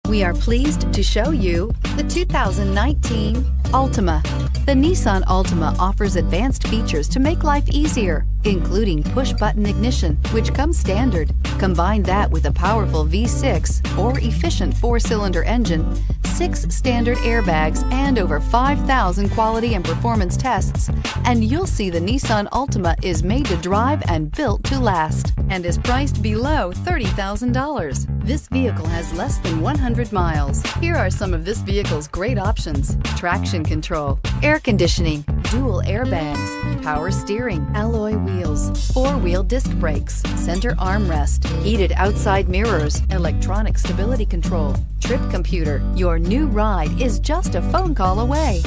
We are pleased to show you the 2019 Altima. The Nissan Altima offers advanced features to make life easier, including push-button ignition, which comes standard. Combine that with a powerful V6 or efficient 4-cylinder engine, 6 standard airbags, and over 5,000 quality and performance tests, and you'll see the Nissan Altima is made to drive and built to last, and is priced below $30,000. This vehicle has less than 100 miles. Here are some of this vehicle's great options: traction control, air conditioning, dual airbags, power steering, alloy wheels, 4-wheel disc brakes, center armrest, heated outside mirrors, electronic stability control, trip computer. Your new ride is just a phone call away.